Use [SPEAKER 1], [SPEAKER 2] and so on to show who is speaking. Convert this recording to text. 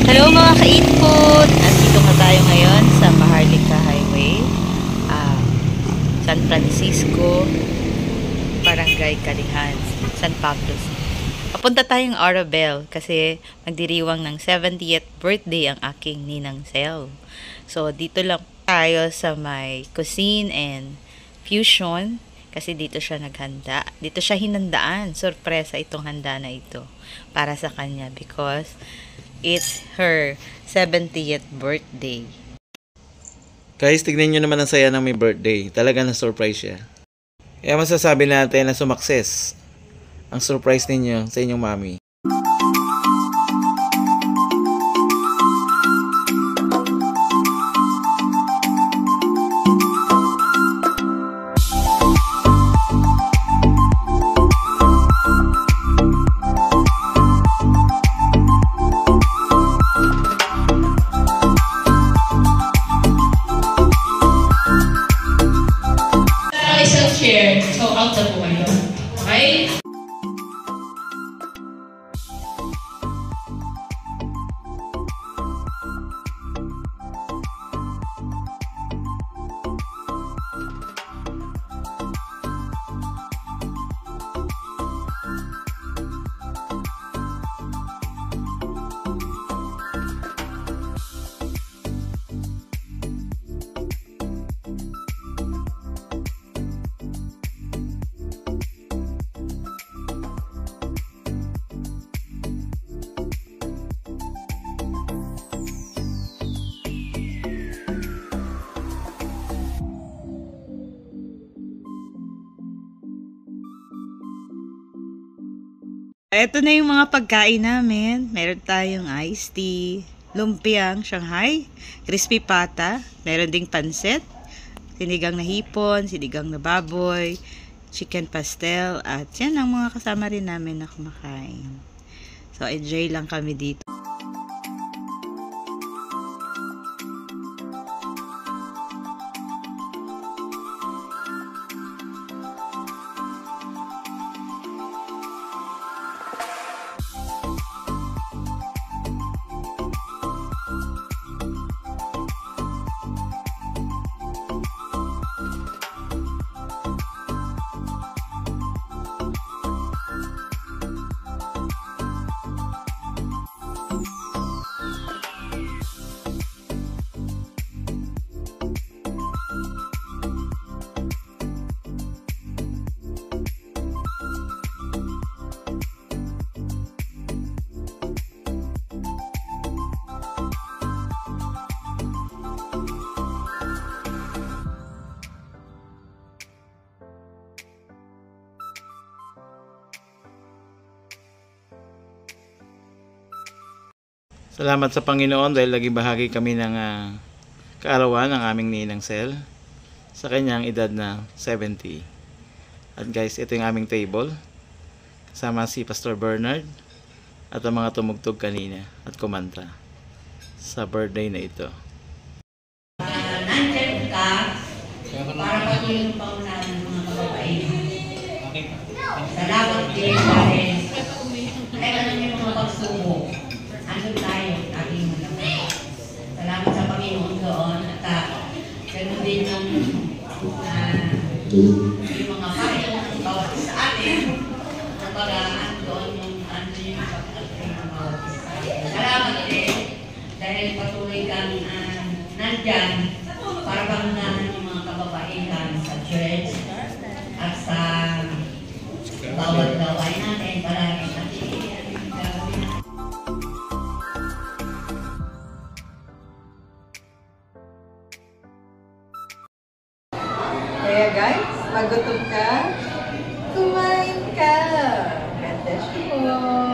[SPEAKER 1] Hello mga ka-eatfood! Nandito nga tayo ngayon sa Maharlika Highway, San Francisco, Barangay Kalihan, San Pablo. Papunta tayong Arabel kasi magdiriwang ng 70th birthday ang aking ninang Sel. So dito lang tayo sa may cuisine and fusion kasi dito siya naghanda. Dito siya hinandaan. Sorpresa itong handa na ito para sa kanya because it's her 70th birthday.
[SPEAKER 2] Guys, tignan nyo naman ang saya ng may birthday. Talaga na-surprise siya. Kaya masasabi natin na sumakses ang surprise ninyo sa inyong mami.
[SPEAKER 3] Share. So, out na po kayo. Okay?
[SPEAKER 1] Ito na yung mga pagkain namin. Meron tayong iced tea, lumpiang Shanghai, crispy pata, meron ding pansit, sinigang na hipon, sinigang na baboy, chicken pastel, at yan ang mga kasama rin namin na kumakain. So, enjoy lang kami dito.
[SPEAKER 2] Salamat sa Panginoon dahil lagi bahagi kami ng kaarawan ng aming ninang Sel sa kanyang edad na 70. At guys, ito yung aming table kasama si Pastor Bernard at ang mga tumugtog kanina at kumanta sa birthday na ito.
[SPEAKER 3] Nandyan ka para patuloy pa unahan ng mga kababaihan. Salamat din dahil kailan yung mga pagsubok. Andun tayo, aking mga. Salamat sa Panginoon doon at ganoon din ng yung mga payo bawat sa atin na paraan doon yung andun yung pag-ating ng bawat isa. Salamat din dahil patuloy kang nandyan para pangunahan yung mga kababaihan sa church at sa bawat gawain natin palagi natin.
[SPEAKER 1] Kaya guys, pag gutom ka, kumain ka. God bless you po.